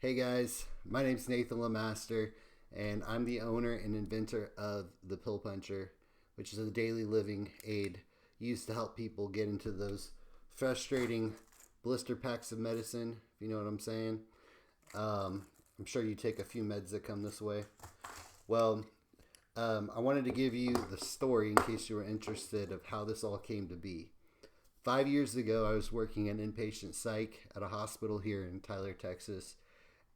Hey guys, my name's Nathan Lamaster, and I'm the owner and inventor of the Pill Puncher, which is a daily living aid used to help people get into those frustrating blister packs of medicine, if you know what I'm saying. I'm sure you take a few meds that come this way. Well, I wanted to give you the story in case you were interested of how this all came to be. 5 years ago, I was working in inpatient psych at a hospital here in Tyler, Texas,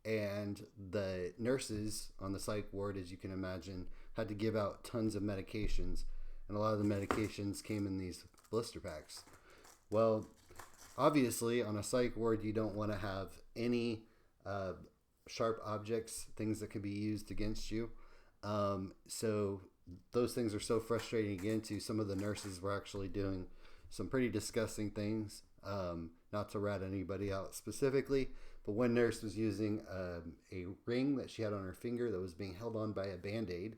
and the nurses on the psych ward, as you can imagine, had to give out tons of medications, and a lot of the medications came in these blister packs. Well, obviously, on a psych ward, you don't want to have any sharp objects, things that can be used against you. So those things are so frustrating to get into. Some of the nurses were actually doing some pretty disgusting things. Not to rat anybody out specifically, but one nurse was using a ring that she had on her finger that was being held on by a band-aid,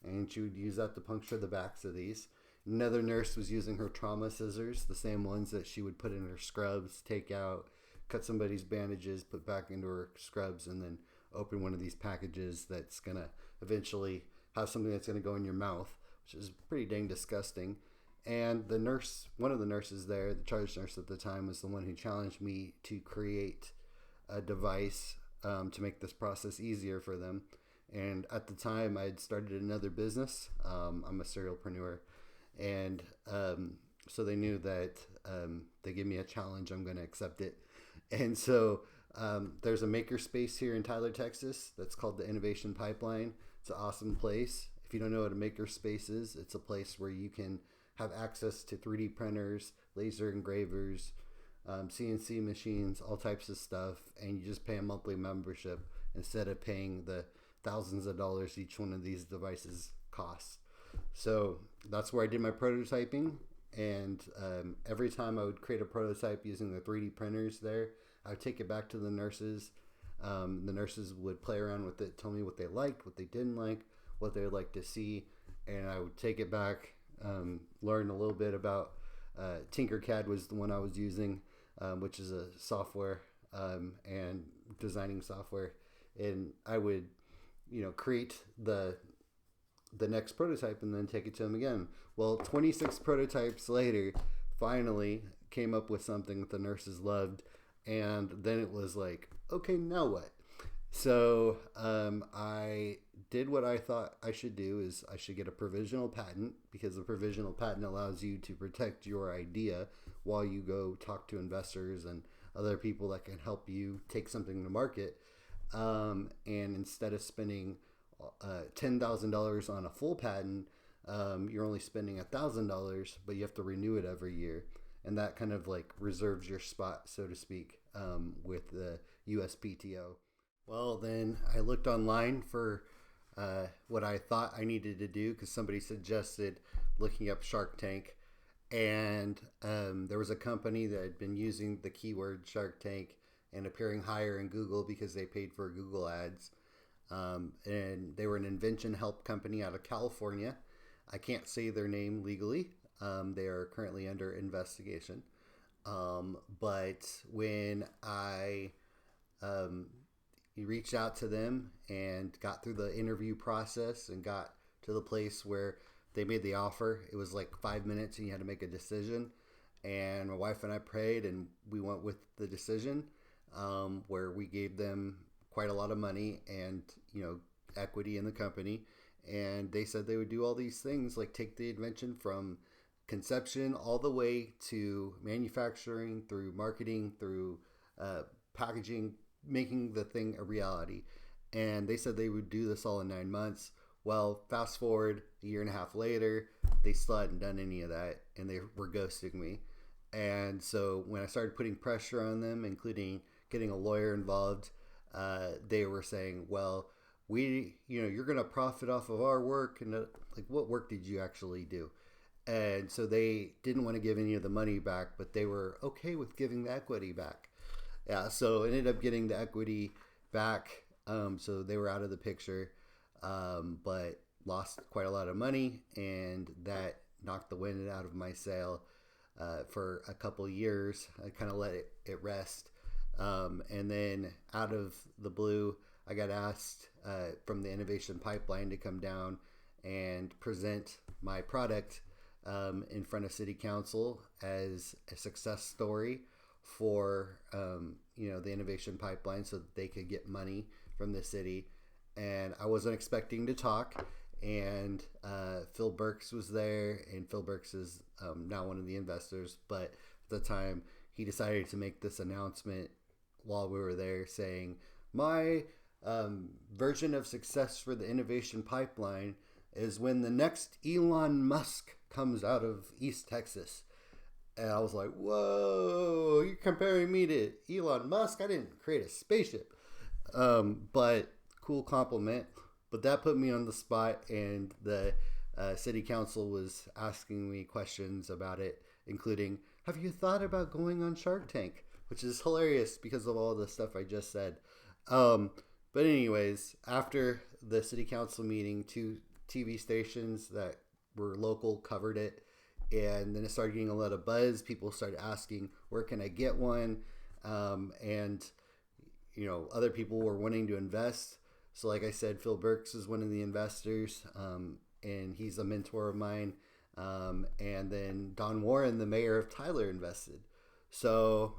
and she would use that to puncture the backs of these. Another nurse was using her trauma scissors, the same ones that she would put in her scrubs, take out, cut somebody's bandages, put back into her scrubs, and then open one of these packages that's going to eventually have something that's going to go in your mouth, which is pretty dang disgusting. And the nurse, one of the nurses there, the charge nurse at the time, was the one who challenged me to create a device to make this process easier for them. And at the time, I had started another business. I'm a serialpreneur. And so they knew that they give me a challenge, I'm going to accept it. And so there's a makerspace here in Tyler, Texas that's called the Innovation Pipeline. It's an awesome place. If you don't know what a makerspace is, it's a place where you can have access to 3D printers, laser engravers, CNC machines, all types of stuff, and you just pay a monthly membership instead of paying the thousands of dollars each one of these devices costs. So that's where I did my prototyping, and every time I would create a prototype using the 3D printers there, I would take it back to the nurses. The nurses would play around with it, tell me what they liked, what they didn't like, what they would like to see, and I would take it back, learn a little bit about Tinkercad was the one I was using, which is a software and designing software, and I would, create the next prototype and then take it to them again. Well, 26 prototypes later, finally came up with something that the nurses loved, and then it was like, okay, now what? So I did what I thought I should do is I should get a provisional patent, because the provisional patent allows you to protect your idea while you go talk to investors and other people that can help you take something to market. And instead of spending $10,000 on a full patent, you're only spending $1,000, but you have to renew it every year. And that kind of like reserves your spot, so to speak, with the USPTO. Well, then I looked online for what I thought I needed to do, because somebody suggested looking up Shark Tank. And there was a company that had been using the keyword Shark Tank and appearing higher in Google because they paid for Google ads. And they were an invention help company out of California. I can't say their name legally. They are currently under investigation. But when I reached out to them and got through the interview process and got to the place where they made the offer, it was like 5 minutes and you had to make a decision. And my wife and I prayed and we went with the decision, where we gave them quite a lot of money and, equity in the company. And they said they would do all these things, like take the invention from conception all the way to manufacturing, through marketing, through packaging, making the thing a reality. And they said they would do this all in 9 months. Well, fast forward a year and a half later, they still hadn't done any of that, and they were ghosting me. And so when I started putting pressure on them, including getting a lawyer involved, they were saying, well, you're going to profit off of our work. And like, what work did you actually do? And so they didn't want to give any of the money back, but they were okay with giving the equity back. Yeah, so I ended up getting the equity back. So they were out of the picture, but lost quite a lot of money, and that knocked the wind out of my sail for a couple years. I kind of let it rest. And then out of the blue, I got asked from the innovation pipeline to come down and present my product in front of city council as a success story for the innovation pipeline, so that they could get money from the city. And I wasn't expecting to talk. And Phil Burks was there, and Phil Burks is now one of the investors. But at the time, he decided to make this announcement while we were there, saying, my version of success for the innovation pipeline is when the next Elon Musk comes out of East Texas. And I was like, whoa, you're comparing me to Elon Musk? I didn't create a spaceship. But cool compliment. But that put me on the spot, and the city council was asking me questions about it, including, have you thought about going on Shark Tank? Which is hilarious because of all the stuff I just said. But anyways, after the city council meeting, 2 TV stations that were local covered it, and then it started getting a lot of buzz. People started asking, where can I get one? And other people were wanting to invest. So like I said, Phil Burks is one of the investors, and he's a mentor of mine. And then Don Warren, the mayor of Tyler, invested. So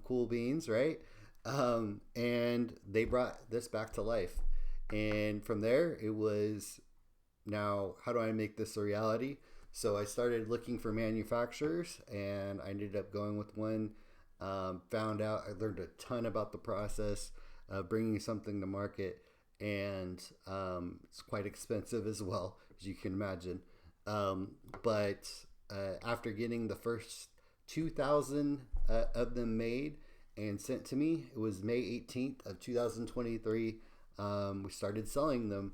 cool beans, right? And they brought this back to life. And from there, it was, now, how do I make this a reality? So I started looking for manufacturers, and I ended up going with one. Found out, I learned a ton about the process of bringing something to market. And it's quite expensive as well, as you can imagine. But after getting the first 2,000 of them made and sent to me, it was May 18th of 2023. We started selling them,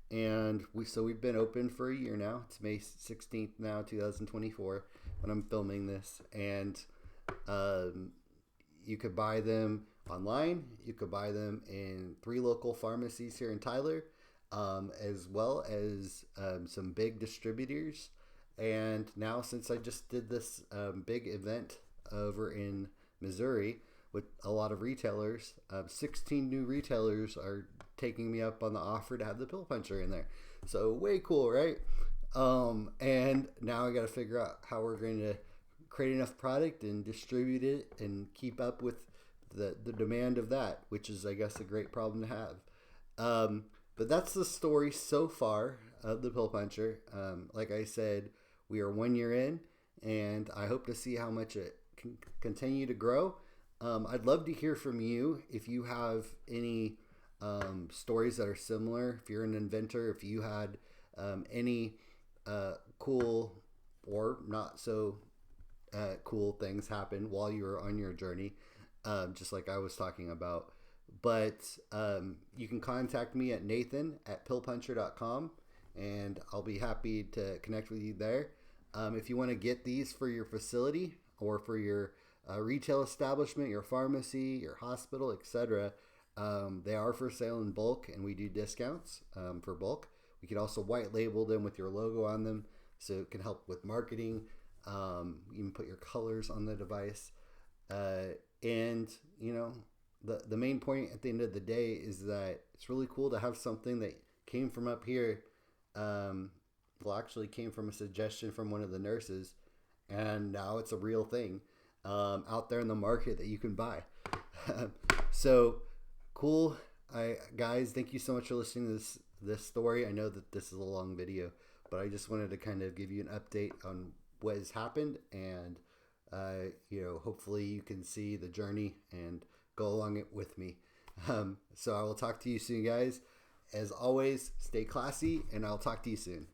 and we've been open for a year now. It's May 16th now, 2024, when I'm filming this. And you could buy them online. You could buy them in 3 local pharmacies here in Tyler, as well as some big distributors. And now, since I just did this big event over in Missouri with a lot of retailers, 16 new retailers are taking me up on the offer to have the pill puncher in there. So way cool, right? And now I got to figure out how we're going to create enough product and distribute it and keep up with the demand of that, which is, I guess, a great problem to have. But that's the story so far of the pill puncher. Like I said, we are 1 year in, and I hope to see how much it can continue to grow. I'd love to hear from you if you have any stories that are similar. If you're an inventor, if you had any cool or not so cool things happen while you were on your journey, just like I was talking about. But you can contact me at nathan@pillpuncher.com, and I'll be happy to connect with you there. If you want to get these for your facility or for your retail establishment, your pharmacy, your hospital, etc., they are for sale in bulk, and we do discounts for bulk. We can also white label them with your logo on them, so it can help with marketing. You can put your colors on the device. And, the main point at the end of the day is that it's really cool to have something that came from up here. Actually came from a suggestion from one of the nurses, and now it's a real thing out there in the market that you can buy. So cool. Guys, thank you so much for listening to this story. I know that this is a long video, but I just wanted to kind of give you an update on what has happened, and hopefully you can see the journey and go along it with me. So I will talk to you soon, guys. As always, stay classy, and I'll talk to you soon.